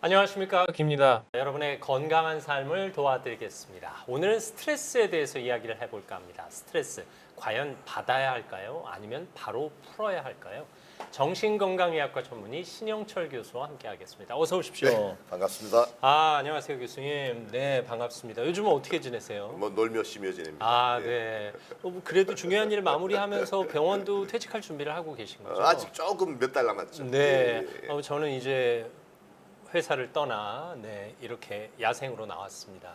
안녕하십니까, 김입니다. 여러분의 건강한 삶을 도와드리겠습니다. 오늘은 스트레스에 대해서 이야기를 해볼까 합니다. 스트레스, 과연 받아야 할까요? 아니면 바로 풀어야 할까요? 정신건강의학과 전문의 신영철 교수와 함께하겠습니다. 어서 오십시오. 네, 반갑습니다. 안녕하세요, 교수님. 네, 반갑습니다. 요즘은 어떻게 지내세요? 뭐 놀며 쉬며 지냅니다. 네. 그래도 중요한 일 마무리하면서 병원도 퇴직할 준비를 하고 계신 거죠? 아직 조금 몇 달 남았죠. 네. 저는 이제 회사를 떠나 이렇게 야생으로 나왔습니다.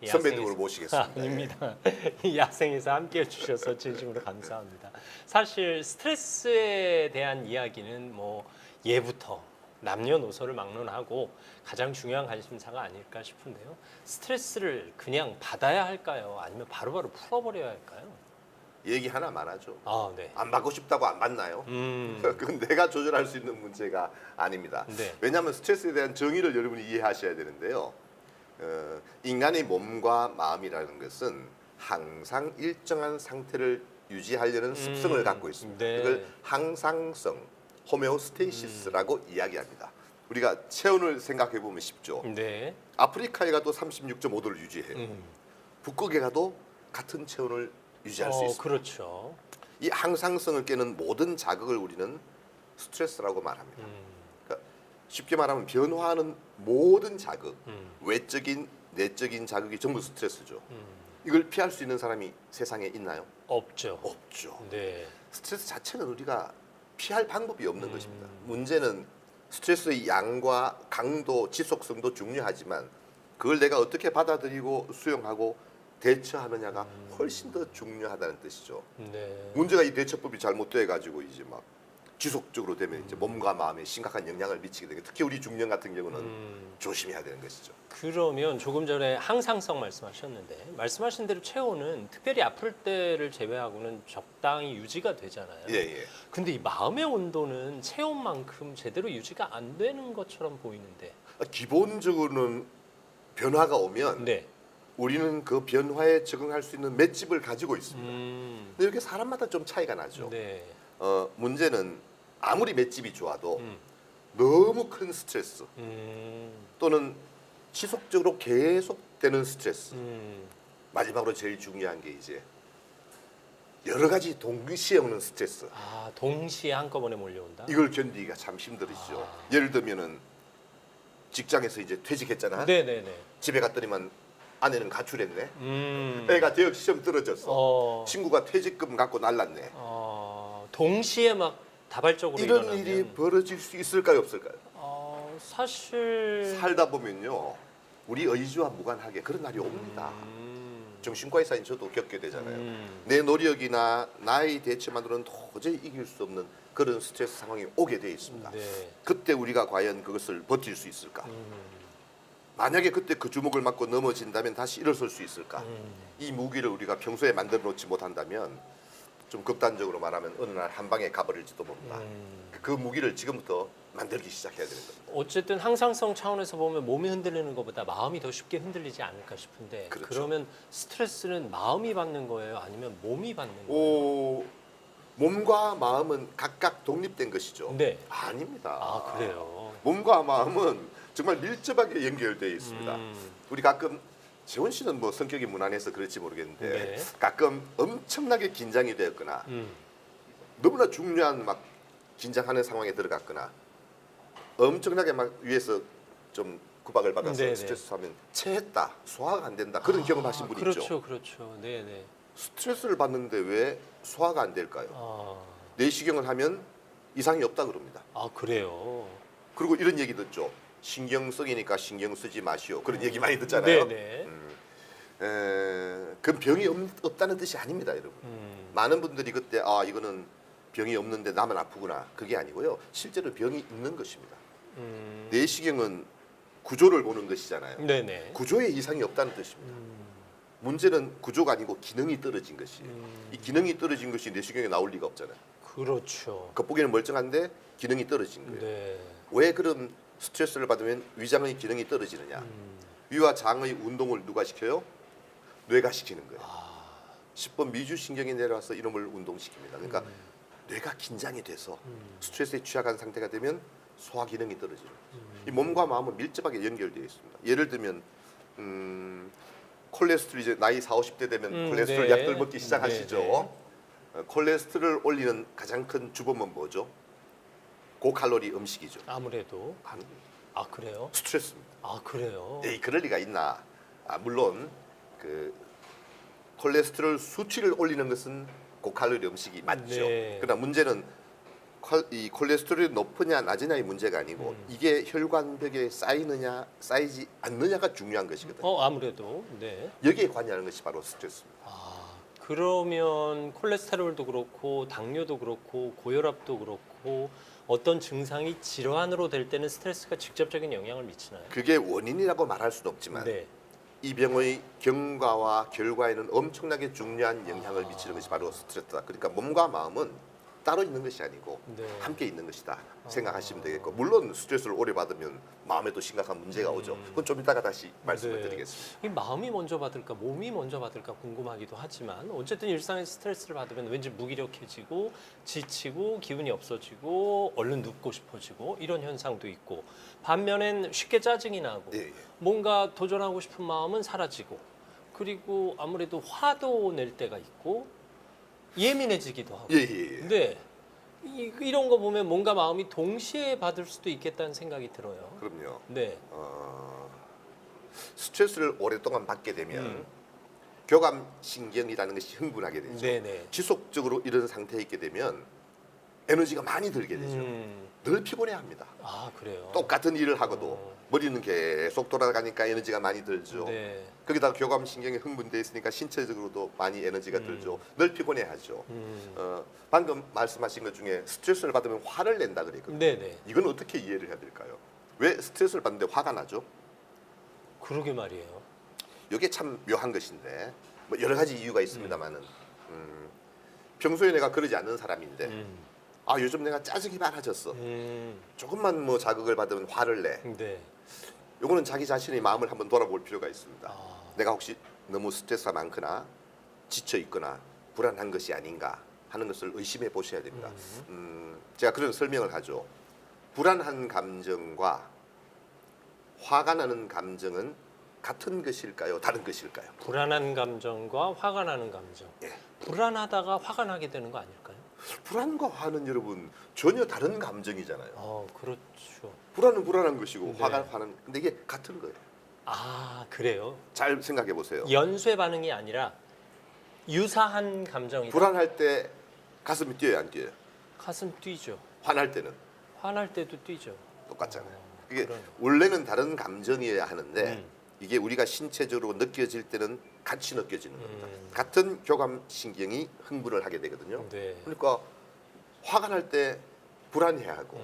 이 선배님으로 모시겠습니다. 아닙니다. 이 야생에서 함께해 주셔서 진심으로 감사합니다. 사실 스트레스에 대한 이야기는 뭐 예부터 남녀노소를 막론하고 가장 중요한 관심사가 아닐까 싶은데요. 스트레스를 그냥 받아야 할까요? 아니면 바로바로 풀어버려야 할까요? 얘기 하나만 하죠. 네. 안 받고 싶다고 안 받나요? 그건 내가 조절할 수 있는 문제가 아닙니다. 네. 왜냐하면 스트레스에 대한 정의를 여러분이 이해하셔야 되는데요. 인간의 몸과 마음이라는 것은 항상 일정한 상태를 유지하려는 습성을 갖고 있습니다. 네. 그걸 항상성, 호메오스테이시스라고 이야기합니다. 우리가 체온을 생각해 보면 쉽죠. 네. 아프리카에 가도 36.5도를 유지해요. 북극에 가도 같은 체온을 유지할 수 있습니다. 그렇죠. 이 항상성을 깨는 모든 자극을 우리는 스트레스라고 말합니다. 그러니까 쉽게 말하면 변화하는 모든 자극, 외적인, 내적인 자극이 전부 스트레스죠. 이걸 피할 수 있는 사람이 세상에 있나요? 없죠. 없죠. 네. 스트레스 자체는 우리가 피할 방법이 없는 것입니다. 문제는 스트레스의 양과 강도, 지속성도 중요하지만 그걸 내가 어떻게 받아들이고 수용하고 대처하느냐가 훨씬 더 중요하다는 뜻이죠. 네. 문제가 이 대처법이 잘못돼 가지고 이제 막 지속적으로 되면 이제 몸과 마음에 심각한 영향을 미치게 되고 특히 우리 중년 같은 경우는 조심해야 되는 것이죠. 그러면 조금 전에 항상성 말씀하셨는데 말씀하신 대로 체온은 특별히 아플 때를 제외하고는 적당히 유지가 되잖아요. 예. 근데 이 마음의 온도는 체온만큼 제대로 유지가 안 되는 것처럼 보이는데. 기본적으로는 변화가 오면 네. 우리는 그 변화에 적응할 수 있는 맷집을 가지고 있습니다. 근데 이렇게 사람마다 좀 차이가 나죠. 네. 문제는 아무리 맷집이 좋아도 너무 큰 스트레스 또는 지속적으로 계속되는 스트레스 마지막으로 제일 중요한 게 이제 여러 가지 동시에 오는 스트레스 동시에 한꺼번에 몰려온다. 이걸 견디기가 참 힘들으시죠. 예를 들면은 직장에서 이제 퇴직했잖아. 네네네. 집에 갔더니만 아내는 가출했네. 애가 대학 시험 떨어졌어. 친구가 퇴직금 갖고 날랐네. 동시에 막 다발적으로 이런 일어나면. 일이 벌어질 수 있을까요, 없을까요? 사실 살다 보면요, 우리 의지와 무관하게 그런 날이 옵니다. 정신과 의사인 저도 겪게 되잖아요. 내 노력이나 나의 대처만으로는 도저히 이길 수 없는 그런 스트레스 상황이 오게 돼 있습니다. 네. 그때 우리가 과연 그것을 버틸 수 있을까? 만약에 그때 그 주먹을 맞고 넘어진다면 다시 일어설 수 있을까? 이 무기를 우리가 평소에 만들어 놓지 못한다면 좀 극단적으로 말하면 어느 날 한 방에 가버릴지도 모른다. 그 무기를 지금부터 만들기 시작해야 되는 겁니다. 어쨌든 항상성 차원에서 보면 몸이 흔들리는 것보다 마음이 더 쉽게 흔들리지 않을까 싶은데 그렇죠. 그러면 스트레스는 마음이 받는 거예요? 아니면 몸이 받는 거예요? 몸과 마음은 각각 독립된 것이죠. 네. 아닙니다. 그래요? 몸과 마음은 정말 밀접하게 연결되어 있습니다. 우리 가끔 재원 씨는 뭐 성격이 무난해서 그럴지 모르겠는데 네. 가끔 엄청나게 긴장이 되었거나 너무나 중요한 막 긴장하는 상황에 들어갔거나 엄청나게 막 위에서 좀 구박을 받아서 네네. 스트레스 하면 체했다, 소화가 안 된다 그런 경험하신 분 있죠. 그렇죠. 네네. 스트레스를 받는데 왜 소화가 안 될까요? 내시경을 하면 이상이 없다 그럽니다. 그래요? 그리고 이런 얘기 듣죠. 신경 쓰이니까 신경 쓰지 마시오. 그런 얘기 많이 듣잖아요. 네네. 그건 병이 없다는 뜻이 아닙니다, 여러분. 많은 분들이 그때 이거는 병이 없는데 나만 아프구나. 그게 아니고요. 실제로 병이 있는 것입니다. 내시경은 구조를 보는 것이잖아요. 네네. 구조에 이상이 없다는 뜻입니다. 문제는 구조가 아니고 기능이 떨어진 것이에요. 이 기능이 떨어진 것이 내시경에 나올 리가 없잖아요. 그렇죠. 겉보기에는 멀쩡한데 기능이 떨어진 거예요. 네. 왜 그런 스트레스를 받으면 위장의 기능이 떨어지느냐? 위와 장의 운동을 누가 시켜요? 뇌가 시키는 거예요. 10번 미주신경이 내려와서 이놈을 운동시킵니다. 그러니까 뇌가 긴장이 돼서 스트레스에 취약한 상태가 되면 소화 기능이 떨어지는 거죠. 이 몸과 마음은 밀접하게 연결되어 있습니다. 예를 들면 콜레스테롤 이제 나이 40, 50대 되면 콜레스테롤 네. 약들 먹기 시작하시죠. 네, 콜레스테롤 올리는 가장 큰 주범은 뭐죠? 고칼로리 음식이죠. 아무래도. 아 그래요? 스트레스입니다. 아 그래요? 에이, 그럴 리가 있나? 물론 그 콜레스테롤 수치를 올리는 것은 고칼로리 음식이 맞죠. 네. 그러나 문제는 이 콜레스테롤이 높으냐 낮으냐의 문제가 아니고 이게 혈관벽에 쌓이지 않느냐가 중요한 것이거든요. 아무래도. 네. 여기에 관여하는 것이 바로 스트레스입니다. 그러면 콜레스테롤도 그렇고 당뇨도 그렇고 고혈압도 그렇고 어떤 증상이 질환으로 될 때는 스트레스가 직접적인 영향을 미치나요? 그게 원인이라고 말할 수는 없지만 네. 이 병의 경과와 결과에는 엄청나게 중요한 영향을 미치는 것이 바로 스트레스다. 그러니까 몸과 마음은 따로 있는 것이 아니고 네. 함께 있는 것이다 생각하시면 되겠고, 물론 스트레스를 오래 받으면 마음에도 심각한 문제가 오죠. 그건 좀 이따가 다시 말씀을 네. 드리겠습니다. 이 마음이 먼저 받을까 몸이 먼저 받을까 궁금하기도 하지만 어쨌든 일상에서 스트레스를 받으면 왠지 무기력해지고 지치고 기운이 없어지고 얼른 눕고 싶어지고 이런 현상도 있고, 반면엔 쉽게 짜증이 나고 예, 예. 뭔가 도전하고 싶은 마음은 사라지고, 그리고 아무래도 화도 낼 때가 있고 예민해지기도 하고. 예, 예, 예. 네. 이런 거 보면 몸과 마음이 동시에 받을 수도 있겠다는 생각이 들어요. 그럼요. 네. 스트레스를 오랫동안 받게 되면 교감 신경이라는 것이 흥분하게 되죠. 네네. 지속적으로 이런 상태에 있게 되면 에너지가 많이 들게 되죠. 늘 피곤해합니다. 아 그래요. 똑같은 일을 하고도 머리는 계속 돌아가니까 에너지가 많이 들죠. 네. 거기다가 교감 신경이 흥분돼 있으니까 신체적으로도 많이 에너지가 들죠. 늘 피곤해하죠. 방금 말씀하신 것 중에 스트레스를 받으면 화를 낸다 그랬거든요. 네네. 이건 어떻게 이해를 해야 될까요? 왜 스트레스를 받는데 화가 나죠? 그러게 말이에요. 이게 참 묘한 것인데 뭐 여러 가지 이유가 있습니다만은 평소에 내가 그러지 않는 사람인데 요즘 내가 짜증이 많아졌어. 조금만 뭐 자극을 받으면 화를 내. 네. 요거는 자기 자신의 마음을 한번 돌아볼 필요가 있습니다. 아. 내가 혹시 너무 스트레스가 많거나 지쳐 있거나 불안한 것이 아닌가 하는 것을 의심해 보셔야 됩니다. 제가 그런 설명을 하죠. 불안한 감정과 화가 나는 감정은 같은 것일까요? 다른 것일까요? 불안한 감정과 화가 나는 감정. 예. 불안하다가 화가 나게 되는 거 아닐까요? 불안과 화는 여러분 전혀 다른 감정이잖아요. 그렇죠. 불안은 불안한 것이고 네. 화가 화는, 근데 이게 같은 거예요. 아 그래요. 잘 생각해 보세요. 연쇄 반응이 아니라 유사한 감정이다. 불안할 때 가슴이 뛰어요, 안 뛰어요? 가슴 뛰죠. 화날 때는 화날 때도 뛰죠. 똑같잖아요. 그게 그러네. 원래는 다른 감정이어야 하는데 이게 우리가 신체적으로 느껴질 때는 같이 느껴지는 겁니다. 같은 교감 신경이 흥분을 하게 되거든요. 네. 그러니까 화가 날 때 불안해하고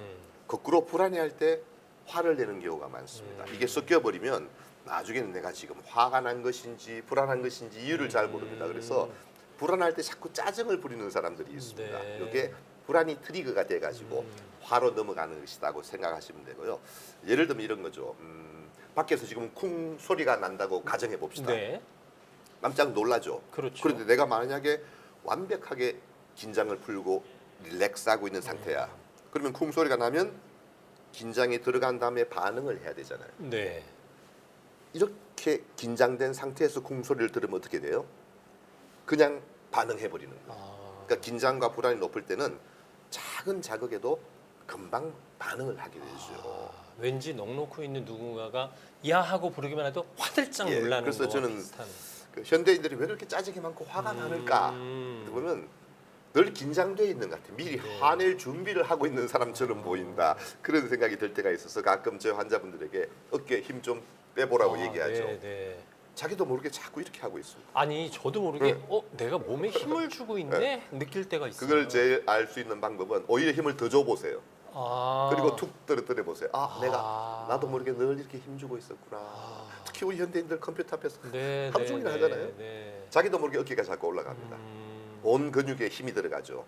거꾸로 불안해할 때 화를 내는 경우가 많습니다. 이게 섞여 버리면 나중에는 내가 지금 화가 난 것인지 불안한 것인지 이유를 잘 모릅니다. 그래서 불안할 때 자꾸 짜증을 부리는 사람들이 있습니다. 네. 이게 불안이 트리거가 돼가지고 화로 넘어가는 것이라고 생각하시면 되고요. 예를 들면 이런 거죠. 밖에서 지금 쿵 소리가 난다고 가정해 봅시다. 네. 깜짝 놀라죠. 그렇죠. 그런데 내가 만약에 완벽하게 긴장을 풀고 릴렉스하고 있는 상태야. 그러면 쿵 소리가 나면 긴장이 들어간 다음에 반응을 해야 되잖아요. 네. 이렇게 긴장된 상태에서 쿵 소리를 들으면 어떻게 돼요? 그냥 반응해 버리는 거예요. 그러니까 긴장과 불안이 높을 때는 작은 자극에도 금방 반응을 하게 되죠. 왠지 넋놓고 있는 누군가가 야 하고 부르기만 해도 화들짝 예, 놀라는 그래서 거와 저는 비슷한. 그 현대인들이 왜 이렇게 짜증이 많고 화가 많을까? 보면 늘 긴장되어 있는 것 같아요. 미리 네. 화낼 준비를 하고 있는 사람처럼 보인다. 그런 생각이 들 때가 있어서 가끔 저 환자분들에게 어깨 힘 좀 빼보라고 얘기하죠. 네, 네. 자기도 모르게 자꾸 이렇게 하고 있습니다. 아니 저도 모르게 내가 몸에 힘을 주고 있네 느낄 때가 있어요. 그걸 제일 알 수 있는 방법은 오히려 힘을 더 줘보세요. 그리고 툭 떨어뜨려 보세요. 내가 나도 모르게 늘 이렇게 힘주고 있었구나. 특히 우리 현대인들 컴퓨터 앞에서 네, 하루 종일 하잖아요. 네. 자기도 모르게 어깨가 자꾸 올라갑니다. 온 근육에 힘이 들어가죠.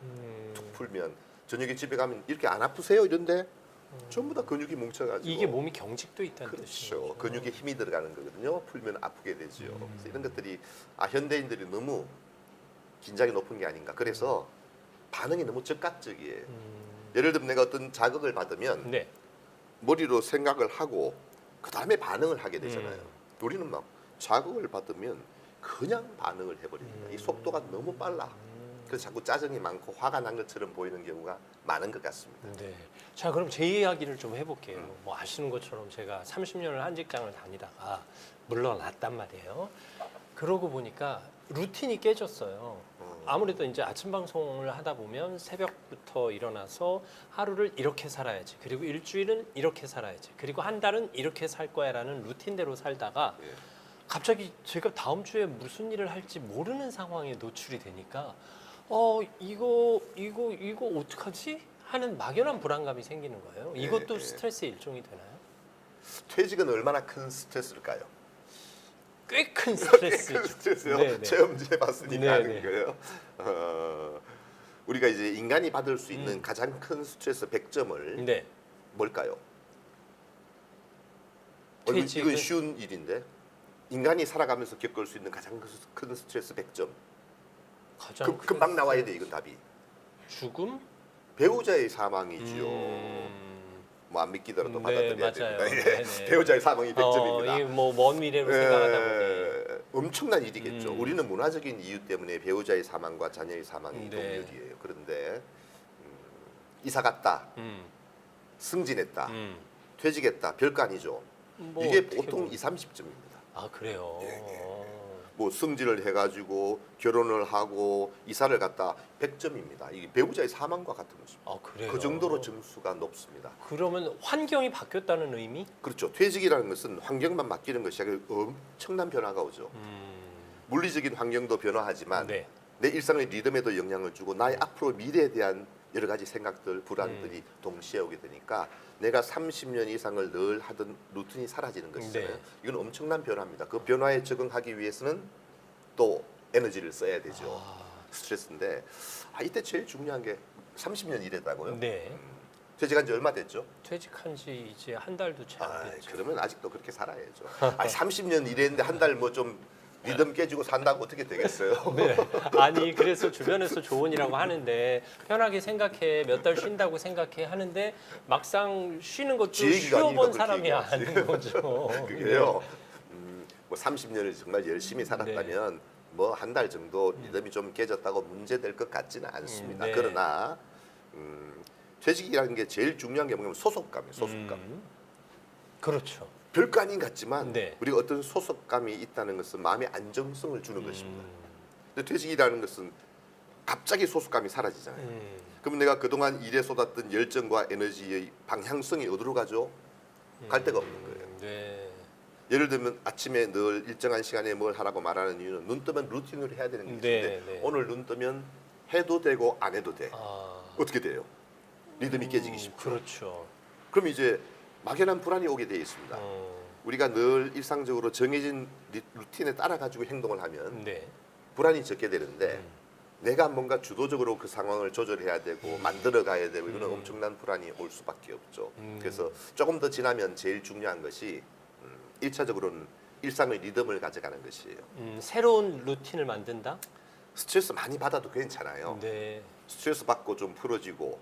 툭 풀면 저녁에 집에 가면 이렇게 안 아프세요? 이런데 전부 다 근육이 뭉쳐가지고 이게 몸이 경직도 있다는 그렇죠. 뜻이죠. 근육에 힘이 들어가는 거거든요. 풀면 아프게 되죠. 그래서 이런 것들이 현대인들이 너무 긴장이 높은 게 아닌가. 그래서 반응이 너무 즉각적이에요. 예를 들면 내가 어떤 자극을 받으면 네. 머리로 생각을 하고 그 다음에 반응을 하게 되잖아요. 음. 우리는 막 자극을 받으면 그냥 반응을 해버립니다. 이 속도가 너무 빨라. 그래서 자꾸 짜증이 많고 화가 난 것처럼 보이는 경우가 많은 것 같습니다. 네. 자, 그럼 제 이야기를 좀 해볼게요. 뭐 아시는 것처럼 제가 30년을 한 직장을 다니다가 물러났단 말이에요. 그러고 보니까 루틴이 깨졌어요. 아무래도 이제 아침 방송을 하다 보면 새벽부터 일어나서 하루를 이렇게 살아야지. 그리고 일주일은 이렇게 살아야지. 그리고 한 달은 이렇게 살 거야라는 루틴대로 살다가 예. 갑자기 제가 다음 주에 무슨 일을 할지 모르는 상황에 노출이 되니까 이거 어떡하지? 하는 막연한 불안감이 생기는 거예요. 이것도 예. 스트레스의 일종이 되나요? 퇴직은 얼마나 큰 스트레스일까요? 꽤 큰 스트레스죠. 큰 스트레스요. 네, 네. 체험해 봤으니까 네, 하는 네. 거예요. 우리가 이제 인간이 받을 수 있는 가장 큰 스트레스 100점을 네. 뭘까요? 퇴직은- 이건 쉬운 일인데 인간이 살아가면서 겪을 수 있는 가장 큰 스트레스 100점. 가장 큰 금방 나와야 돼 이건 답이. 죽음? 배우자의 사망이지요. 뭐 안 믿기더라도 네, 받아들여야 맞아요. 됩니다. 예. 네, 네. 배우자의 사망이 100점입니다. 뭐먼 미래로 생각하다 보니 엄청난 일이겠죠. 우리는 문화적인 이유 때문에 배우자의 사망과 자녀의 사망이 네. 동일이에요. 그런데 이사 갔다, 음, 승진했다, 음. 퇴직했다, 별거 아니죠. 뭐 이게 어떻게 보통 보면- 2, 30점입니다. 아, 그래요. 뭐 승진을 해가지고 결혼을 하고 이사를 갔다 100점입니다. 이게 배우자의 사망과 같은 것입니다. 아, 그래요. 그 정도로 점수가 높습니다. 그러면 환경이 바뀌었다는 의미? 그렇죠. 퇴직이라는 것은 환경만 바뀌는 것이 아니라 엄청난 변화가 오죠. 물리적인 환경도 변화하지만 네. 내 일상의 리듬에도 영향을 주고 나의 앞으로 미래에 대한 여러 가지 생각들, 불안들이 동시에 오게 되니까 내가 30년 이상을 늘 하던 루틴이 사라지는 것이잖아요. 네. 이건 엄청난 변화입니다. 그 변화에 적응하기 위해서는 또 에너지를 써야 되죠. 스트레스인데 이때 제일 중요한 게 30년 일했다고요? 네. 퇴직한 지 얼마 됐죠? 퇴직한 지 이제 한 달도 채 안 됐죠. 그러면 아직도 그렇게 살아야죠. 30년 일했는데 한 달 뭐 좀 리듬 깨지고 산다고 어떻게 되겠어요? 네. 아니 그래서 주변에서 조언이라고 하는데 편하게 생각해 몇 달 쉰다고 생각해 하는데 막상 쉬는 것도 지혜기가 아니니까 쉬어본 그렇게 사람이 얘기하지. 아는 거죠. 그게요. 뭐 30년을 정말 열심히 살았다면 네. 뭐 한 달 정도 리듬이 좀 깨졌다고 문제될 것 같지는 않습니다. 네. 그러나 퇴직이라는 게 제일 중요한 게 뭐냐면 소속감이에요. 소속감. 그렇죠. 별거 아닌 것 같지만 네. 우리가 어떤 소속감이 있다는 것은 마음의 안정성을 주는 것입니다. 근데 퇴직이라는 것은 갑자기 소속감이 사라지잖아요. 그러면 내가 그동안 일에 쏟았던 열정과 에너지의 방향성이 어디로 가죠? 갈 데가 없는 거예요. 네. 예를 들면 아침에 늘 일정한 시간에 뭘 하라고 말하는 이유는 눈 뜨면 루틴으로 해야 되는 게 있는데 네, 네. 오늘 눈 뜨면 해도 되고 안 해도 돼. 아, 어떻게 돼요? 리듬이 깨지기 쉽죠. 그렇죠. 그럼 이제 막연한 불안이 오게 되어 있습니다. 우리가 늘 일상적으로 정해진 루틴에 따라 가지고 행동을 하면 네. 불안이 적게 되는데 내가 뭔가 주도적으로 그 상황을 조절해야 되고 만들어 가야 되고 이거는 엄청난 불안이 올 수밖에 없죠. 그래서 조금 더 지나면 제일 중요한 것이 1차적으로는 일상의 리듬을 가져가는 것이에요. 새로운 루틴을 만든다? 스트레스 많이 받아도 괜찮아요. 네. 스트레스 받고 좀 풀어지고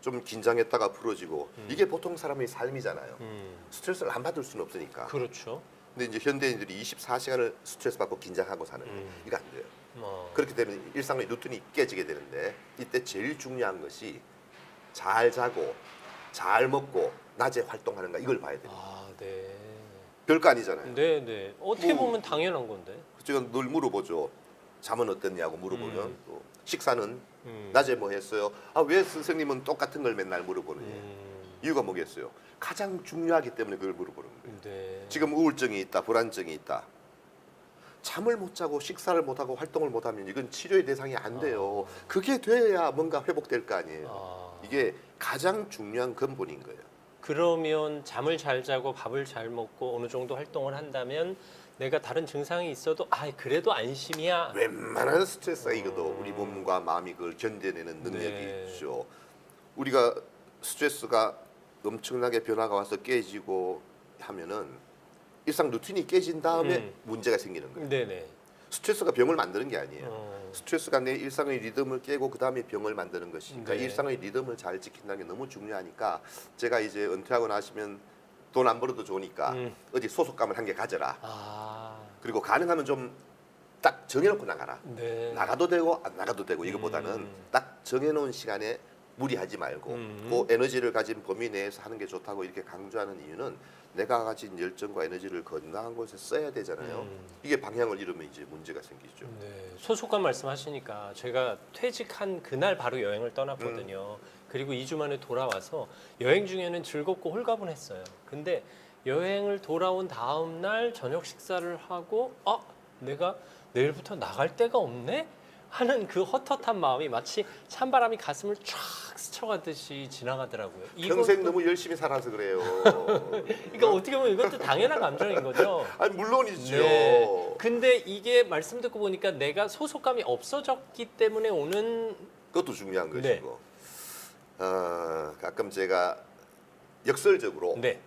좀 긴장했다가 풀어지고 이게 보통 사람의 삶이잖아요. 스트레스를 안 받을 수는 없으니까. 그렇죠. 근데 이제 현대인들이 24시간을 스트레스 받고 긴장하고 사는 거예요. 이거 안 돼요. 그렇기 때문에 일상의 루틴이 깨지게 되는데 이때 제일 중요한 것이 잘 자고 잘 먹고 낮에 활동하는가 이걸 봐야 돼요. 아, 네. 별거 아니잖아요. 네, 네. 어떻게 뭐- 보면 당연한 건데. 제가 늘 물어보죠. 잠은 어땠냐고 물어보면 또 식사는 음. 낮에 뭐 했어요? 왜 선생님은 똑같은 걸 맨날 물어보느냐? 이유가 뭐겠어요? 가장 중요하기 때문에 그걸 물어보는 거예요. 네. 지금 우울증이 있다, 불안증이 있다. 잠을 못 자고 식사를 못 하고 활동을 못 하면 이건 치료의 대상이 안 돼요. 그게 돼야 뭔가 회복될 거 아니에요. 아, 이게 가장 중요한 근본인 거예요. 그러면 잠을 잘 자고 밥을 잘 먹고 어느 정도 활동을 한다면 내가 다른 증상이 있어도 그래도 안심이야. 웬만한 스트레스가 이거도 우리 몸과 마음이 그걸 견뎌내는 능력이 네. 있죠. 우리가 스트레스가 엄청나게 변화가 와서 깨지고 하면은 일상 루틴이 깨진 다음에 문제가 생기는 거예요. 네네. 스트레스가 병을 만드는 게 아니에요. 어. 스트레스가 내 일상의 리듬을 깨고 그 다음에 병을 만드는 것이니까 네. 일상의 리듬을 잘 지킨다는 게 너무 중요하니까 제가 이제 은퇴하고 나시면 돈 안 벌어도 좋으니까 어디 소속감을 한 개 가져라. 아, 그리고 가능하면 좀 딱 정해놓고 나가라. 네. 나가도 되고 안 나가도 되고 이거보다는 딱 정해놓은 시간에 무리하지 말고 그 에너지를 가진 범위 내에서 하는 게 좋다고 이렇게 강조하는 이유는 내가 가진 열정과 에너지를 건강한 곳에 써야 되잖아요. 이게 방향을 잃으면 이제 문제가 생기죠. 네, 소속감 말씀하시니까 제가 퇴직한 그날 바로 여행을 떠났거든요. 그리고 2주 만에 돌아와서 여행 중에는 즐겁고 홀가분했어요. 근데 여행을 돌아온 다음 날 저녁 식사를 하고 내가 내일부터 나갈 데가 없네? 하는 그 헛헛한 마음이 마치 찬바람이 가슴을 쫙 스쳐가듯이 지나가더라고요. 평생 너무 열심히 살아서 그래요. 그러니까 어떻게 보면 이것도 당연한 감정인 거죠. 아니 물론이죠. 네. 근데 이게 말씀 듣고 보니까 내가 소속감이 없어졌기 때문에 오는 그것도 중요한 네. 것이고 가끔 제가 역설적으로 네.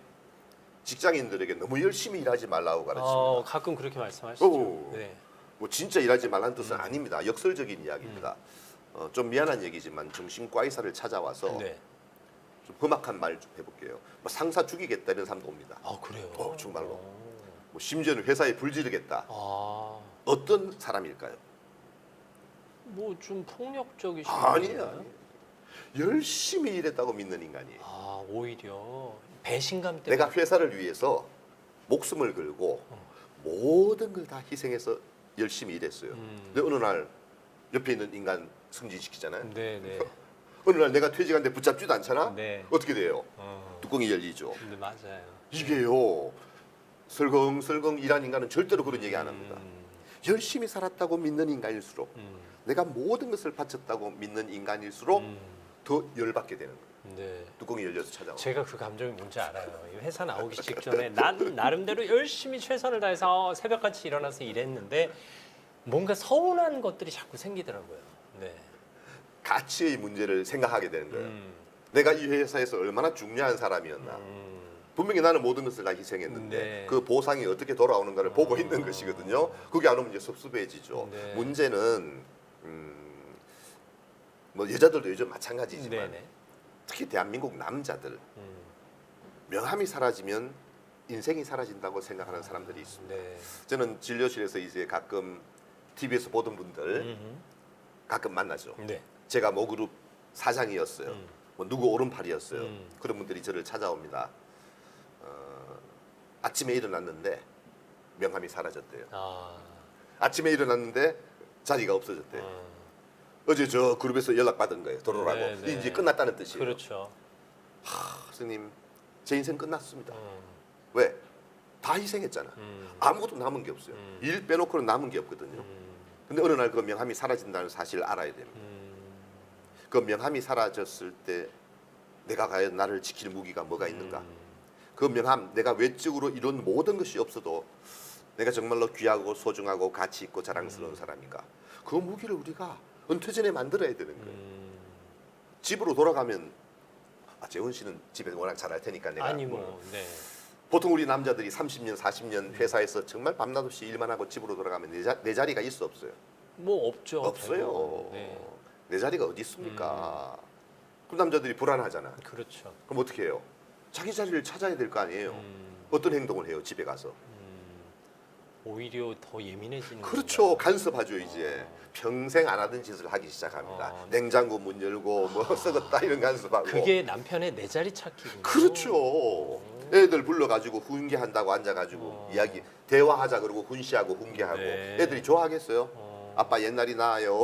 직장인들에게 너무 열심히 일하지 말라고 가르칩니다. 가끔 그렇게 말씀하시죠. 오. 네. 뭐 진짜 일하지 말라는 뜻은 아닙니다. 역설적인 이야기입니다. 좀 미안한 얘기지만 정신과 의사를 찾아와서 네. 좀 험악한 말 좀 해볼게요. 뭐 상사 죽이겠다 이런 사람도 옵니다. 아 그래요. 정말로. 어. 뭐 심지어는 회사에 불지르겠다. 아, 어떤 사람일까요? 뭐 좀 폭력적이신 아니에요. 건가요? 아니에요. 열심히 일했다고 믿는 인간이에요. 아 오히려 배신감 때문에. 내가 회사를 위해서 목숨을 걸고 모든 걸 다 희생해서 열심히 일했어요. 근데 어느 날 옆에 있는 인간 승진시키잖아요. 네네. 어느 날 내가 퇴직하는데 붙잡지도 않잖아. 네. 어떻게 돼요? 뚜껑이 열리죠. 네 맞아요. 이게요. 설렁설렁 일한 인간은 절대로 그런 얘기 안 합니다. 열심히 살았다고 믿는 인간일수록 내가 모든 것을 바쳤다고 믿는 인간일수록 더 열받게 되는 거예요. 네. 뚜껑이 열려서 찾아와. 제가 그 감정이 뭔지 알아요. 이 회사 나오기 직전에 난 나름대로 열심히 최선을 다해서 새벽같이 일어나서 일했는데 뭔가 서운한 것들이 자꾸 생기더라고요. 네. 가치의 문제를 생각하게 되는 거예요. 내가 이 회사에서 얼마나 중요한 사람이었나. 분명히 나는 모든 것을 다 희생했는데 네. 그 보상이 어떻게 돌아오는가를 보고 있는 것이거든요. 그게 안 오면 이제 섭섭해지죠. 네. 문제는 뭐 여자들도 요즘 마찬가지지만 네네. 특히 대한민국 남자들 명함이 사라지면 인생이 사라진다고 생각하는 사람들이 있습니다. 네. 저는 진료실에서 이제 가끔 TV에서 보던 분들 가끔 만나죠. 네. 제가 모그룹 사장이었어요. 뭐 누구 오른팔이었어요. 그런 분들이 저를 찾아옵니다. 아침에 일어났는데 명함이 사라졌대요. 아침에 일어났는데 자리가 없어졌대요. 어제 저 그룹에서 연락 받은 거예요. 들어오라고. 네, 네. 이제 끝났다는 뜻이에요. 그렇죠. 스님, 제 인생 끝났습니다. 왜? 다 희생했잖아. 아무것도 남은 게 없어요. 일 빼놓고는 남은 게 없거든요. 근데 어느 날 그 명함이 사라진다는 사실을 알아야 됩니다. 그 명함이 사라졌을 때 내가 과연 나를 지킬 무기가 뭐가 있는가? 그 명함, 내가 외적으로 이런 모든 것이 없어도 내가 정말로 귀하고 소중하고 가치 있고 자랑스러운 사람인가? 그 무기를 우리가 은퇴 전에 만들어야 되는 거예요. 집으로 돌아가면 재훈 씨는 집에 워낙 잘할 테니까 내가 아니 뭐 네. 보통 우리 남자들이 30년, 40년 회사에서 정말 밤낮 없이 일만 하고 집으로 돌아가면 내 자리가 있어 없어요? 뭐 없죠. 없어요. 네. 내 자리가 어디 있습니까? 그 남자들이 불안하잖아. 그렇죠. 그럼 어떻게 해요? 자기 자리를 찾아야 될 거 아니에요. 어떤 행동을 해요? 집에 가서. 오히려 더 예민해지는. 그렇죠. 건가요? 간섭하죠 이제. 평생 안 하던 짓을 하기 시작합니다. 아. 냉장고 문 열고 뭐 썩었다 이런 간섭하고. 그게 남편의 내 자리 찾기군요. 그렇죠. 애들 불러가지고 훈계한다고 앉아가지고 이야기 대화하자 그러고 훈시하고 훈계하고 네. 애들이 좋아하겠어요? 아빠 옛날이 나아요.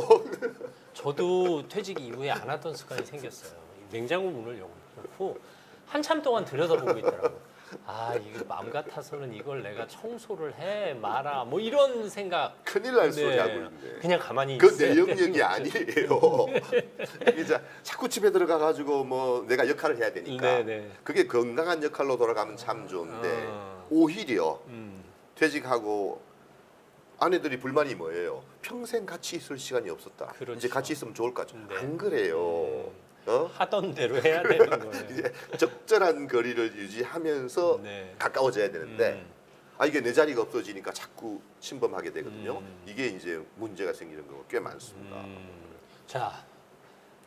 저도 퇴직 이후에 안 하던 습관이 생겼어요. 냉장고 문을 열고 한참 동안 들여다보고 있더라고요. 이거 마음 같아서는 이걸 내가 청소를 해 마라 뭐 이런 생각. 큰일 날 소리 하고 네. 있는데. 그냥 가만히 그 있어야 내 영역이 되는 거죠. 아니에요. 이제 자꾸 집에 들어가가지고 뭐 내가 역할을 해야 되니까. 네네. 그게 건강한 역할로 돌아가면 참 좋은데 아. 오히려 퇴직하고 아내들이 불만이 뭐예요? 평생 같이 있을 시간이 없었다. 그렇죠. 이제 같이 있으면 좋을 것 같죠. 네. 안 그래요. 어? 하던 대로 해야 되는 거예요. 이제 적절한 거리를 유지하면서 네. 가까워져야 되는데 이게 내 자리가 없어지니까 자꾸 침범하게 되거든요. 이게 이제 문제가 생기는 경우가 꽤 많습니다. 자,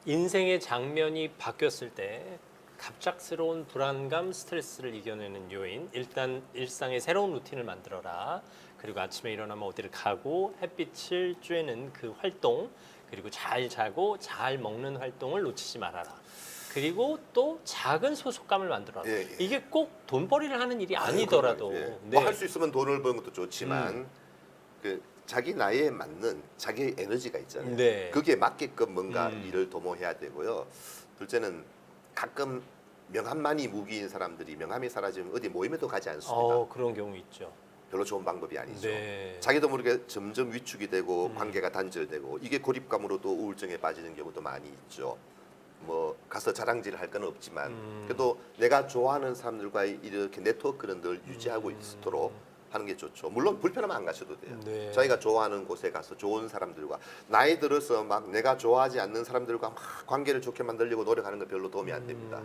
인생의 장면이 바뀌었을 때 갑작스러운 불안감, 스트레스를 이겨내는 요인. 일단 일상의 새로운 루틴을 만들어라. 그리고 아침에 일어나면 어디를 가고 햇빛을 쬐는 그 활동, 그리고 잘 자고 잘 먹는 활동을 놓치지 말아라. 그리고 또 작은 소속감을 만들어라. 예, 예. 이게 꼭 돈벌이를 하는 일이 아니더라도 예. 네. 할 수 있으면 돈을 버는 것도 좋지만 그 자기 나이에 맞는 자기 에너지가 있잖아요. 네. 그게 맞게끔 뭔가 일을 도모해야 되고요. 둘째는 가끔 명함만이 무기인 사람들이 명함이 사라지면 어디 모임에도 가지 않습니다. 그런 경우 있죠. 별로 좋은 방법이 아니죠. 네. 자기도 모르게 점점 위축이 되고 관계가 단절되고 이게 고립감으로 또 우울증에 빠지는 경우도 많이 있죠. 뭐 가서 자랑질을 할 건 없지만 그래도 내가 좋아하는 사람들과의 이렇게 네트워크는 늘 유지하고 있도록 하는 게 좋죠. 물론 불편하면 안 가셔도 돼요. 네. 자기가 좋아하는 곳에 가서 좋은 사람들과 나이 들어서 막 내가 좋아하지 않는 사람들과 막 관계를 좋게 만들려고 노력하는 건 별로 도움이 안 됩니다.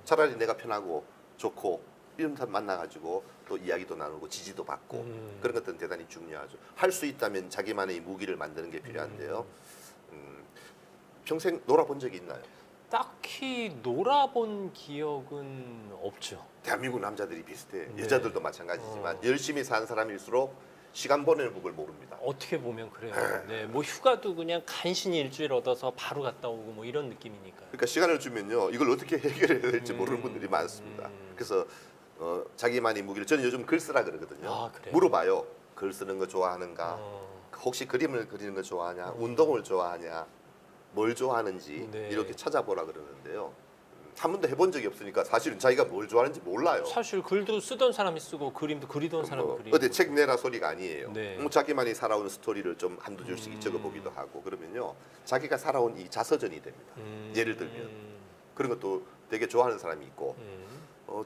차라리 내가 편하고 좋고 이런 사람 만나가지고 또 이야기도 나누고 지지도 받고 그런 것들은 대단히 중요하죠. 할 수 있다면 자기만의 무기를 만드는 게 필요한데요. 평생 놀아본 적이 있나요? 딱히 놀아본 기억은 없죠. 대한민국 남자들이 비슷해. 네. 여자들도 마찬가지지만 열심히 산 사람일수록 시간 보내는 법을 모릅니다. 어떻게 보면 그래요. 네, 뭐 휴가도 그냥 간신히 일주일 얻어서 바로 갔다 오고 뭐 이런 느낌이니까요. 그러니까 시간을 주면요 이걸 어떻게 해결해야 될지 모르는 분들이 많습니다. 그래서 자기만의 무기를 저는 요즘 글 쓰라 그러거든요. 아, 그래요? 물어봐요. 글 쓰는 거 좋아하는가? 어, 혹시 그림을 그리는 거 좋아하냐? 운동을 좋아하냐? 뭘 좋아하는지 네. 이렇게 찾아보라 그러는데요. 한 번도 해본 적이 없으니까 사실은 자기가 뭘 좋아하는지 몰라요. 사실 글도 쓰던 사람이 쓰고 그림도 그리던 사람이 그리고. 어디 책 내라 소리가 아니에요. 네. 자기만이 살아온 스토리를 좀 한두 줄씩 적어보기도 하고 그러면요 자기가 살아온 이 자서전이 됩니다. 예를 들면 그런 것도 되게 좋아하는 사람이 있고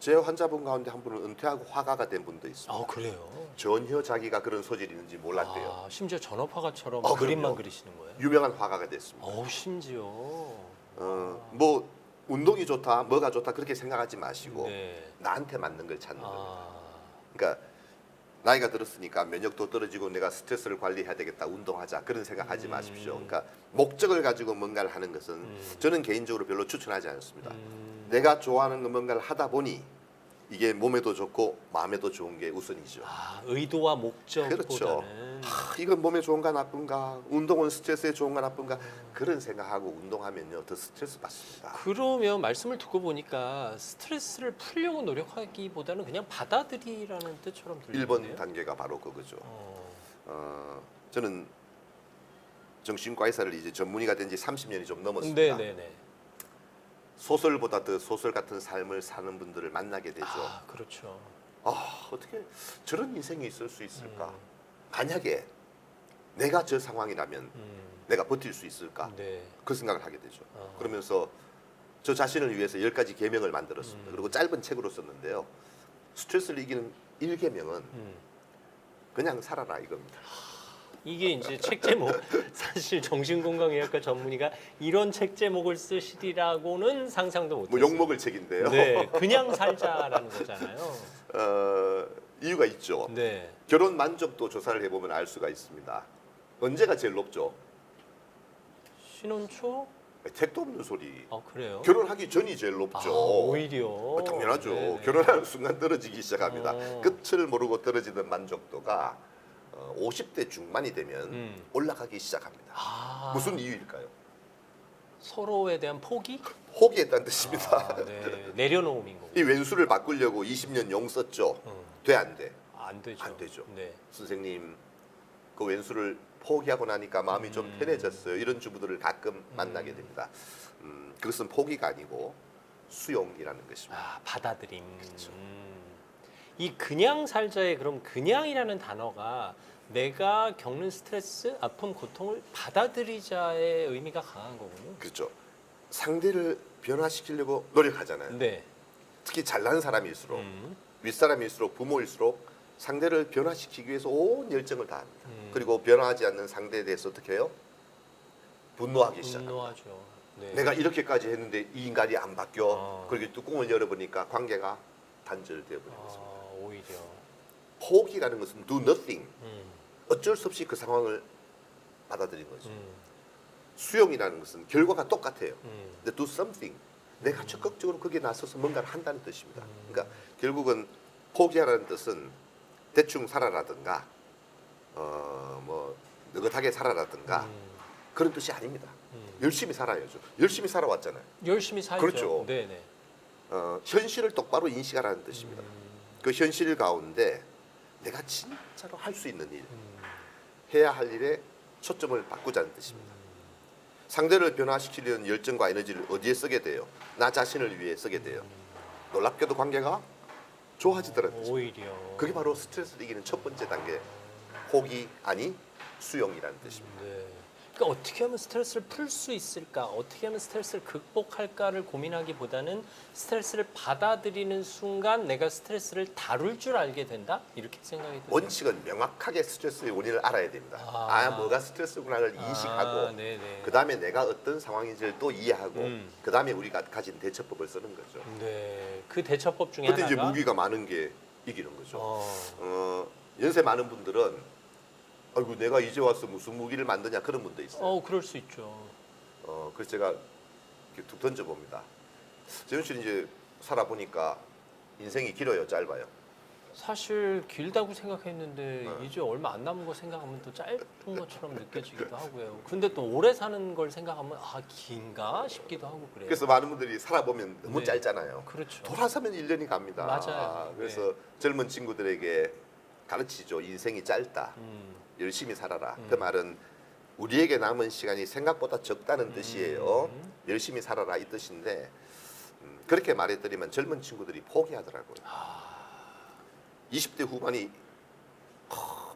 제 환자분 가운데 한 분은 은퇴하고 화가가 된 분도 있습니다. 아, 그래요? 전혀 자기가 그런 소질이 있는지 몰랐대요. 아, 심지어 전업화가처럼 그럼요. 그림만 그리시는 거예요? 유명한 화가가 됐습니다. 심지어. 뭐 운동이 좋다, 뭐가 좋다 그렇게 생각하지 마시고 네. 나한테 맞는 걸 찾는 겁니다. 아, 그러니까 나이가 들었으니까 면역도 떨어지고 내가 스트레스를 관리해야 되겠다, 운동하자 그런 생각하지 마십시오. 그러니까 목적을 가지고 뭔가를 하는 것은 저는 개인적으로 별로 추천하지 않습니다. 내가 좋아하는 뭔가를 하다 보니 이게 몸에도 좋고 마음에도 좋은 게 우선이죠. 의도와 목적보다는. 그렇죠. 이건 몸에 좋은가 나쁜가, 운동은 스트레스에 좋은가 나쁜가 그런 생각하고 운동하면요 더 스트레스 받습니다. 그러면 말씀을 듣고 보니까 스트레스를 풀려고 노력하기보다는 그냥 받아들이라는 뜻처럼 들리네요. 1번 단계가 바로 그거죠. 저는 정신과 의사를 이제 전문의가 된 지 30년이 좀 넘었습니다. 네네네. 소설보다 더 소설 같은 삶을 사는 분들을 만나게 되죠. 그렇죠. 어떻게 저런 인생이 있을 수 있을까? 만약에 내가 저 상황이라면 내가 버틸 수 있을까? 네. 그 생각을 하게 되죠. 그러면서 저 자신을 위해서 10가지 계명을 만들었습니다. 그리고 짧은 책으로 썼는데요. 스트레스를 이기는 1계명은 그냥 살아라 이겁니다. 이게 이제 책 제목 사실 정신건강의학과 전문의가 이런 책 제목을 쓰시리라고는 상상도 뭐 못했어요. 욕먹을 책인데요. 네, 그냥 살자라는 거잖아요. 이유가 있죠. 네. 결혼 만족도 조사를 해보면 알 수가 있습니다. 언제가 제일 높죠? 신혼 초? 택도 없는 소리. 그래요? 결혼하기 전이 제일 높죠. 오히려. 당연하죠. 네네. 결혼하는 순간 떨어지기 시작합니다. 끝을 모르고 떨어지는 만족도가 50대 중반이 되면 올라가기 시작합니다. 무슨 이유일까요? 서로에 대한 포기? 포기했다는 뜻입니다. 네. 내려놓음인 거고. 이 왼수를 바꾸려고 20년 용 썼죠. 돼 안 돼? 안 되죠. 안 되죠. 네. 선생님 그 왼수를 포기하고 나니까 마음이 좀 편해졌어요. 이런 주부들을 가끔 만나게 됩니다. 그것은 포기가 아니고 수용이라는 것입니다. 받아들임. 이 그냥 살자의 그럼 그냥이라는 단어가 내가 겪는 스트레스, 아픔, 고통을 받아들이자의 의미가 강한 거군요. 그렇죠. 상대를 변화시키려고 노력하잖아요. 네. 특히 잘난 사람일수록 윗사람일수록 부모일수록 상대를 변화시키기 위해서 온 열정을 다합니다. 그리고 변화하지 않는 상대에 대해서 어떻게 해요? 분노하기 시작합니다. 분노하죠. 네. 내가 이렇게까지 했는데 이 인간이 안 바뀌어. 그리고 뚜껑을 열어보니까 관계가 단절되어 버린 것입니다. 오히려. 포기라는 것은 do nothing. 음. 어쩔 수 없이 그 상황을 받아들인 거죠. 수용이라는 것은 결과가 똑같아요. 근데 do something. 내가 적극적으로 거기에 나서서 뭔가를 한다는 뜻입니다. 그러니까 결국은 포기하라는 뜻은 대충 살아라든가 뭐 느긋하게 살아라든가 그런 뜻이 아닙니다. 열심히 살아야죠. 열심히 살아왔잖아요. 열심히 살죠. 그렇죠. 네네. 현실을 똑바로 인식하라는 뜻입니다. 그 현실 가운데 내가 진짜로 할 수 있는 일, 해야 할 일에 초점을 바꾸자는 뜻입니다. 상대를 변화시키려는 열정과 에너지를 어디에 쓰게 돼요? 나 자신을 위해 쓰게 돼요. 놀랍게도 관계가 좋아지더라는 뜻입니다. 오히려. 그게 바로 스트레스를 이기는 첫 번째 단계, 포기 아니 수용이라는 뜻입니다. 네. 그러니까 어떻게 하면 스트레스를 풀 수 있을까? 어떻게 하면 스트레스를 극복할까를 고민하기보다는 스트레스를 받아들이는 순간 내가 스트레스를 다룰 줄 알게 된다? 이렇게 생각이 들어요. 원칙은 명확하게 스트레스의 원인을 알아야 됩니다. 뭐가 스트레스구나를 인식하고 네네. 그 다음에 내가 어떤 상황인지를 또 이해하고 그 다음에 우리가 가진 대처법을 쓰는 거죠. 네. 그 대처법 중에 그때 하나가 이제 무기가 많은 게 이기는 거죠. 연세 많은 분들은 아이고 내가 이제 와서 무슨 무기를 만드냐 그런 분도 있어요. 그럴 수 있죠. 그래서 제가 이렇게 툭 던져 봅니다. 재윤 씨는 이제 살아보니까 인생이 길어요, 짧아요? 사실 길다고 생각했는데 이제 얼마 안 남은 거 생각하면 또 짧은 것처럼 느껴지기도 하고요. 근데 또 오래 사는 걸 생각하면 긴가 싶기도 하고 그래요. 그래서 많은 분들이 살아보면 너무 네. 짧잖아요. 그렇죠. 돌아서면 1년이 갑니다. 맞아요. 그래서 네. 젊은 친구들에게 가르치죠. 인생이 짧다. 열심히 살아라. 그 말은 우리에게 남은 시간이 생각보다 적다는 뜻이에요. 열심히 살아라 이 뜻인데 그렇게 말해드리면 젊은 친구들이 포기하더라고요. 20대 후반이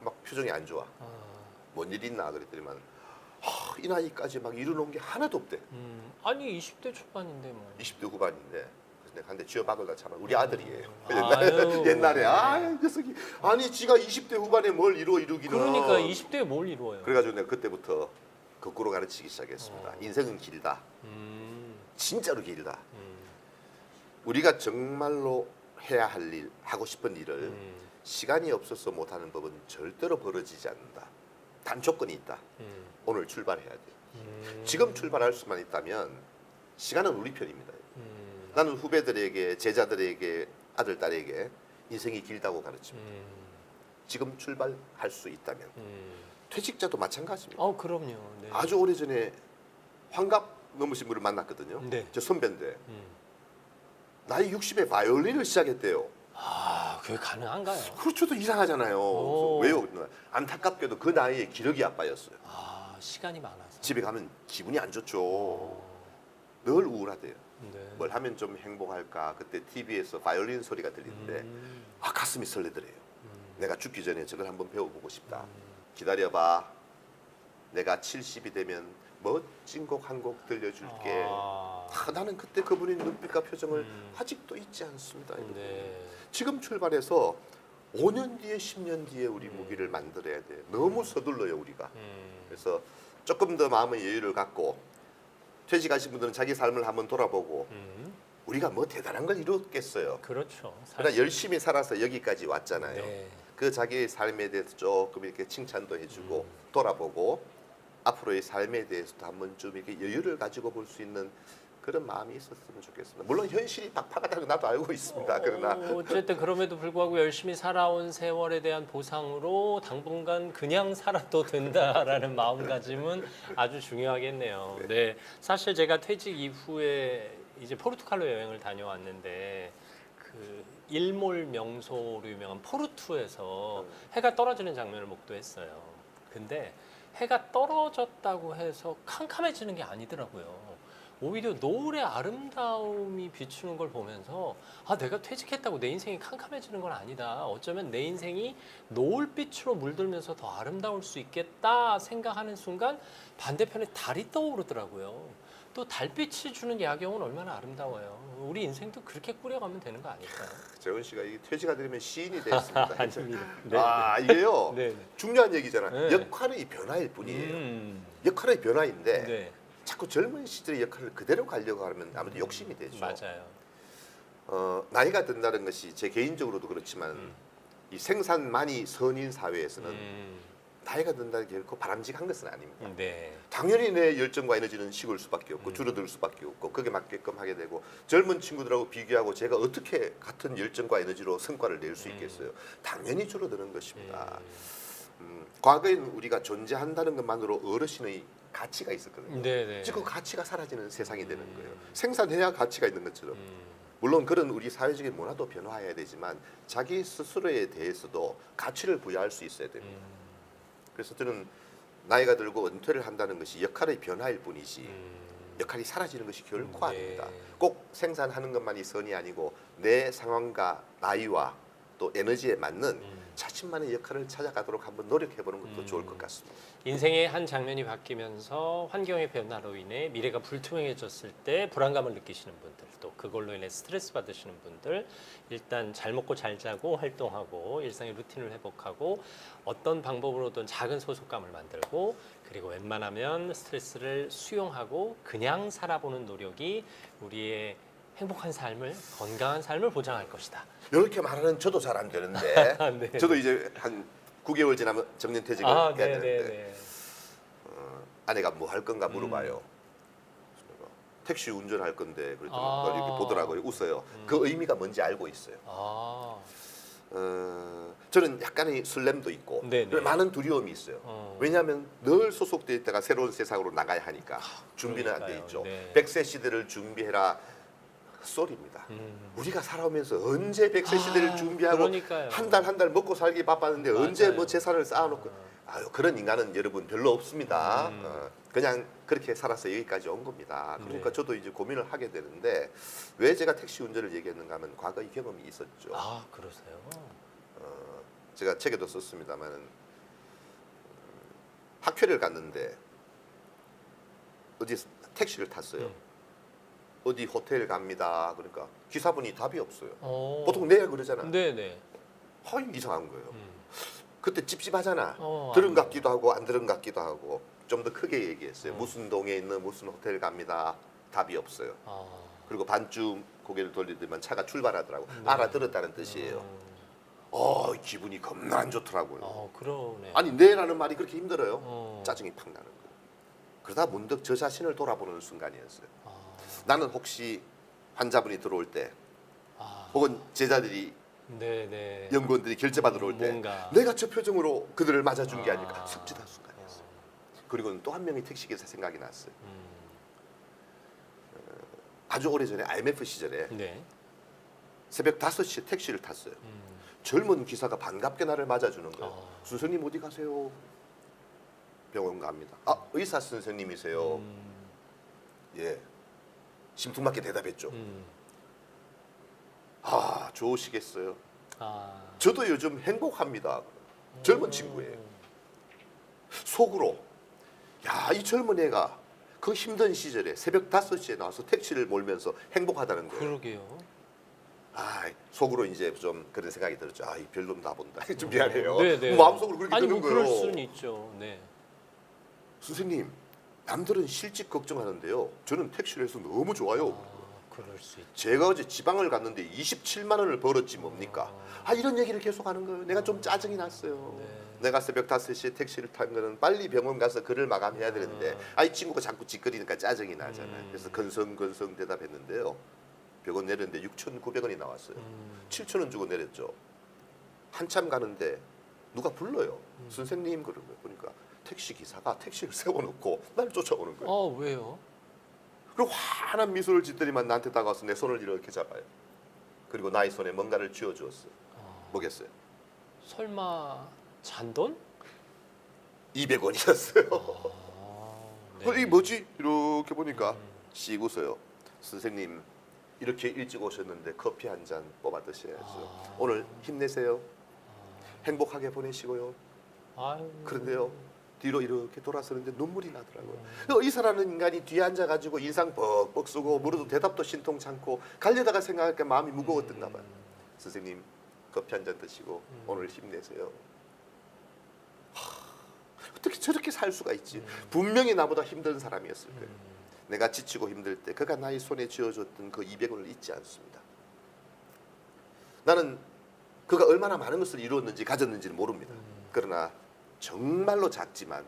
막 표정이 안 좋아. 뭔 일 있나 그랬더니만 이 나이까지 막 이루는 게 하나도 없대. 아니 20대 초반인데 뭐. 20대 후반인데 그래서 내가 한 대 쥐어박을라 참아. 우리 아들이에요. 아유. 옛날에 이 녀석이 아니 지가 20대 후반에 뭘 이루기는. 그러니까 20대에 뭘 이루어요? 그래가지고 내가 그때부터 거꾸로 가르치기 시작했습니다. 인생은 길다. 진짜로 길다. 우리가 정말로 해야 할 일, 하고 싶은 일을 시간이 없어서 못하는 법은 절대로 벌어지지 않는다. 단 조건이 있다. 오늘 출발해야 돼. 지금 출발할 수만 있다면 시간은 우리 편입니다. 나는 후배들에게, 제자들에게, 아들, 딸에게 인생이 길다고 가르칩니다. 지금 출발할 수 있다면. 퇴직자도 마찬가지입니다. 그럼요. 네. 아주 오래전에 환갑 넘으신 분을 만났거든요. 네. 저 선배인데 나이 60에 바이올린을 시작했대요. 그게 가능한가요? 그렇죠. 또 이상하잖아요. 오. 왜요? 안타깝게도 그 나이에 기력이 아빠였어요. 시간이 많아서. 집에 가면 기분이 안 좋죠. 늘 우울하대요. 네. 뭘 하면 좀 행복할까. 그때 TV에서 바이올린 소리가 들리는데 가슴이 설레더래요. 내가 죽기 전에 저걸 한번 배워보고 싶다. 기다려봐. 내가 70이 되면 멋진 곡 한 곡 들려줄게. 나는 그때 그분의 눈빛과 표정을 아직도 잊지 않습니다. 네. 지금 출발해서 5년 뒤에 10년 뒤에 우리 무기를 만들어야 돼. 너무 서둘러요 우리가. 그래서 조금 더 마음의 여유를 갖고 퇴직하신 분들은 자기 삶을 한번 돌아보고 우리가 뭐 대단한 걸 이뤘겠어요. 그렇죠. 그러나 열심히 살아서 여기까지 왔잖아요. 네. 그 자기의 삶에 대해서 조금 이렇게 칭찬도 해주고 돌아보고 앞으로의 삶에 대해서도 한번 좀 이렇게 여유를 가지고 볼 수 있는 그런 마음이 있었으면 좋겠습니다. 물론 현실이 박하다는 거 나도 알고 있습니다. 그러나 어쨌든 그럼에도 불구하고 열심히 살아온 세월에 대한 보상으로 당분간 그냥 살아도 된다라는 마음가짐은 아주 중요하겠네요. 네, 사실 제가 퇴직 이후에 이제 포르투갈로 여행을 다녀왔는데 그 일몰 명소로 유명한 포르투에서 해가 떨어지는 장면을 목도했어요. 근데 해가 떨어졌다고 해서 캄캄해지는 게 아니더라고요. 오히려 노을의 아름다움이 비추는 걸 보면서 내가 퇴직했다고 내 인생이 캄캄해지는 건 아니다. 어쩌면 내 인생이 노을빛으로 물들면서 더 아름다울 수 있겠다 생각하는 순간 반대편에 달이 떠오르더라고요. 또 달빛이 주는 야경은 얼마나 아름다워요. 우리 인생도 그렇게 꾸려가면 되는 거 아닐까요? 재원 씨가 이 퇴직가 되면 시인이 됐습니다. 아닙니다. 네. 이게요. 네. 중요한 얘기잖아요. 네. 역할의 변화일 뿐이에요. 역할의 변화인데 네. 자꾸 젊은 시절의 역할을 그대로 가려고 하면 아무래도 욕심이 되죠. 맞아요. 나이가 든다는 것이 제 개인적으로도 그렇지만 이 생산만이 선인 사회에서는 나이가 든다는 게 결코 바람직한 것은 아닙니다. 네. 당연히 내 열정과 에너지는 식을 수밖에 없고 줄어들 수밖에 없고 거기에 맞게끔 하게 되고 젊은 친구들하고 비교하고 제가 어떻게 같은 열정과 에너지로 성과를 낼 수 있겠어요? 당연히 줄어드는 것입니다. 과거에는 우리가 존재한다는 것만으로 어르신의 가치가 있었거든요. 네네. 지금 그 가치가 사라지는 세상이 되는 거예요. 생산해야 가치가 있는 것처럼. 물론 그런 우리 사회적인 문화도 변화해야 되지만 자기 스스로에 대해서도 가치를 부여할 수 있어야 됩니다. 그래서 저는 나이가 들고 은퇴를 한다는 것이 역할의 변화일 뿐이지 역할이 사라지는 것이 결코 아닙니다. 꼭 생산하는 것만이 선이 아니고 내 상황과 나이와 또 에너지에 맞는 자신만의 역할을 찾아가도록 한번 노력해보는 것도 좋을 것 같습니다. 인생의 한 장면이 바뀌면서 환경의 변화로 인해 미래가 불투명해졌을 때 불안감을 느끼시는 분들, 또 그걸로 인해 스트레스 받으시는 분들, 일단 잘 먹고 잘 자고 활동하고 일상의 루틴을 회복하고 어떤 방법으로든 작은 소속감을 만들고 그리고 웬만하면 스트레스를 수용하고 그냥 살아보는 노력이 우리의 행복한 삶을, 건강한 삶을 보장할 것이다. 이렇게 말하는 저도 잘 안 되는데 네. 저도 이제 한 9개월 지나면 정년퇴직을 해야 되는데 네네네. 아내가 뭐 할 건가 물어봐요. 택시 운전할 건데 그랬더니 그걸 이렇게 보더라고요. 웃어요. 그 의미가 뭔지 알고 있어요. 저는 약간의 설렘도 있고 네네. 많은 두려움이 있어요. 왜냐하면 늘 소속돼 있다가 새로운 세상으로 나가야 하니까 준비는 안 돼 그러니까요. 있죠. 네. 100세 시대를 준비해라 썰입니다. 우리가 살아오면서 언제 100세 시대를 준비하고 그러니까요. 한 달 한 달 먹고 살기 바빴는데 언제 맞아요. 뭐 재산을 쌓아놓고 아유 그런 인간은 여러분 별로 없습니다. 그냥 그렇게 살아서 여기까지 온 겁니다. 그러니까 네. 저도 이제 고민을 하게 되는데 왜 제가 택시 운전을 얘기했는가 하면 과거의 경험이 있었죠. 아, 그러세요? 제가 책에도 썼습니다만 학회를 갔는데 어디 택시를 탔어요. 어디 호텔 갑니다. 그러니까 기사분이 답이 없어요. 보통 내가 그러잖아. 네네. 이상한 거예요. 그때 찝찝하잖아. 안 들은 것 같기도 하고 안 들은 것 같기도 하고 좀 더 크게 얘기했어요. 무슨 동에 있는 무슨 호텔 갑니다. 답이 없어요. 그리고 반쯤 고개를 돌리더만 차가 출발하더라고. 알아들었다는 뜻이에요. 기분이 겁나 안 좋더라고요. 그러네. 아니 내라는 말이 그렇게 힘들어요. 짜증이 팍 나는 거예요. 그러다 문득 저 자신을 돌아보는 순간이었어요. 나는 혹시 환자분이 들어올 때 혹은 제자들이 네네. 연구원들이 결제받으러 올 때 뭔가. 내가 저 표정으로 그들을 맞아준 게 아닐까 섭섭한 순간이었어요. 그리고는 또 한 명의 택시기사 생각이 났어요. 아주 오래전에 IMF 시절에 네. 새벽 5시에 택시를 탔어요. 젊은 기사가 반갑게 나를 맞아주는 거예요. 선생님 어디 가세요? 병원 갑니다. 의사 선생님이세요? 예. 심퉁맞게 대답했죠. 좋으시겠어요? 저도 요즘 행복합니다. 젊은 친구예요. 속으로 이 젊은 애가 그 힘든 시절에 새벽 5시에 나와서 택시를 몰면서 행복하다는 거예요. 그러게요. 속으로 이제 좀 그런 생각이 들었죠. 이 별놈 다 본다. 좀 미안해요. 네네. 마음속으로 그렇게 아니 드는 뭐 거예요. 그럴 수는 있죠. 네. 선생님, 남들은 실직 걱정하는데요. 저는 택시를 해서 너무 좋아요. 그럴 수 있죠. 제가 어제 지방을 갔는데 27만 원을 벌었지 뭡니까? 이런 얘기를 계속 하는 거예요. 내가 좀 짜증이 났어요. 내가 새벽 5시에 택시를 탄 거는 빨리 병원 가서 글을 마감해야 되는데 이 친구가 자꾸 짓거리니까 짜증이 나잖아요. 그래서 건성건성 대답했는데요. 병원 내렸는데 6,900원이 나왔어요. 7,000원 주고 내렸죠. 한참 가는데 누가 불러요. 선생님 그런 거 보니까 택시 기사가 택시를 세워놓고 날 쫓아오는 거예요. 왜요? 그리고 환한 미소를 짓더니만 나한테 다가와서 내 손을 이렇게 잡아요. 그리고 나의 손에 뭔가를 쥐어주었어요. 뭐겠어요? 설마 잔돈? 200원이었어요. 네. 이게 뭐지? 이렇게 보니까 씩 웃어요. 선생님 이렇게 일찍 오셨는데 커피 한 잔 뽑아 드셔야죠. 오늘 힘내세요. 행복하게 보내시고요. 아유. 그런데요. 뒤로 이렇게 돌아서는데 눈물이 나더라고요. 의사라는 인간이 뒤에 앉아가지고 인상 뻑뻑 쓰고 물어도 대답도 신통찮고 가려다가 생각하니까 마음이 무거웠던가 봐요. 선생님 커피 한 잔 드시고 오늘 힘내세요. 어떻게 저렇게 살 수가 있지? 분명히 나보다 힘든 사람이었을 거예요. 내가 지치고 힘들 때 그가 나의 손에 쥐어줬던 그 200원을 잊지 않습니다. 나는 그가 얼마나 많은 것을 이루었는지 가졌는지는 모릅니다. 그러나 정말로 작지만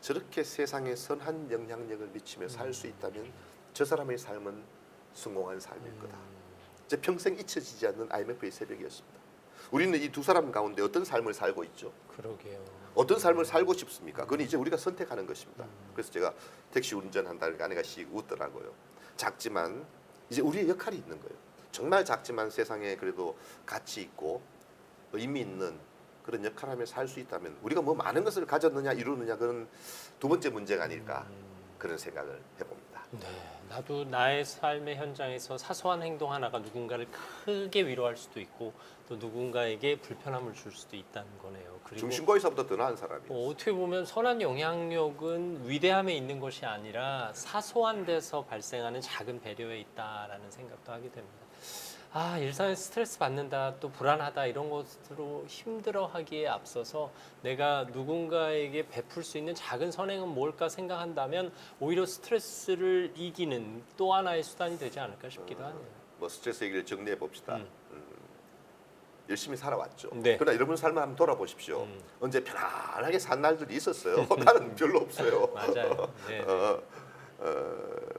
저렇게 세상에 선한 영향력을 미치며 살 수 있다면 저 사람의 삶은 성공한 삶일 거다. 이제 평생 잊혀지지 않는 IMF의 새벽이었습니다. 우리는 이 두 사람 가운데 어떤 삶을 살고 있죠? 그러게요. 어떤 삶을 살고 싶습니까? 그건 이제 우리가 선택하는 것입니다. 그래서 제가 택시 운전한다니까 아내가 씩 웃더라고요. 작지만 이제 우리의 역할이 있는 거예요. 정말 작지만 세상에 그래도 가치 있고 의미 있는 그런 역할을 하며 살 수 있다면 우리가 뭐 많은 것을 가졌느냐 이루느냐 그건 두 번째 문제가 아닐까 그런 생각을 해봅니다. 네, 나도 나의 삶의 현장에서 사소한 행동 하나가 누군가를 크게 위로할 수도 있고 또 누군가에게 불편함을 줄 수도 있다는 거네요. 그리고 중심고의사보다 더 나은 사람이에요. 어떻게 보면 선한 영향력은 위대함에 있는 것이 아니라 사소한 데서 발생하는 작은 배려에 있다라는 생각도 하게 됩니다. 아, 일상에 스트레스 받는다, 또 불안하다 이런 것으로 힘들어하기에 앞서서 내가 누군가에게 베풀 수 있는 작은 선행은 뭘까 생각한다면 오히려 스트레스를 이기는 또 하나의 수단이 되지 않을까 싶기도 하네요. 뭐 스트레스 얘기를 정리해 봅시다. 열심히 살아왔죠. 네. 그러나 여러분 삶을 한번 돌아보십시오. 언제 편안하게 산 날들이 있었어요. 나는 별로 없어요. 맞아요. 네.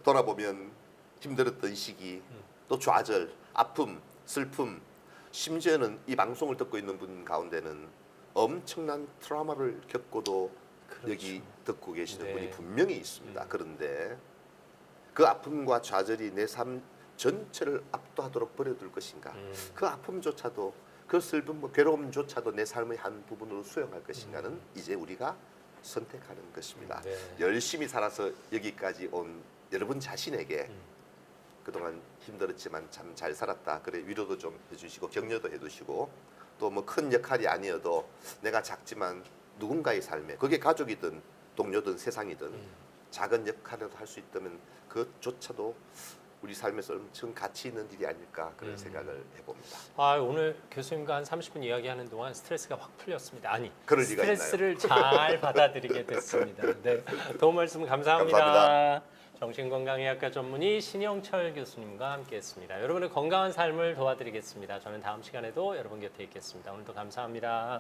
돌아보면 힘들었던 시기, 또 좌절, 아픔, 슬픔, 심지어는 이 방송을 듣고 있는 분 가운데는 엄청난 트라우마를 겪고도 그렇죠. 여기 듣고 계시는 네. 분이 분명히 있습니다. 그런데 그 아픔과 좌절이 내 삶 전체를 압도하도록 버려둘 것인가? 그 아픔조차도 그 슬픔, 괴로움조차도 내 삶의 한 부분으로 수용할 것인가는 이제 우리가 선택하는 것입니다. 네. 열심히 살아서 여기까지 온 여러분 자신에게 그동안 힘들었지만 참 잘 살았다. 그래 위로도 좀 해주시고 격려도 해주시고 또 뭐 큰 역할이 아니어도 내가 작지만 누군가의 삶에 그게 가족이든 동료든 세상이든 작은 역할이라도 할 수 있다면 그조차도 우리 삶에서 엄청 가치 있는 일이 아닐까 그런 생각을 해봅니다. 아, 오늘 교수님과 한 30분 이야기하는 동안 스트레스가 확 풀렸습니다. 아니, 그럴 리가 스트레스를 잘 받아들이게 됐습니다. 네, 도움 말씀 감사합니다. 감사합니다. 정신건강의학과 전문의 신영철 교수님과 함께했습니다. 여러분의 건강한 삶을 도와드리겠습니다. 저는 다음 시간에도 여러분 곁에 있겠습니다. 오늘도 감사합니다.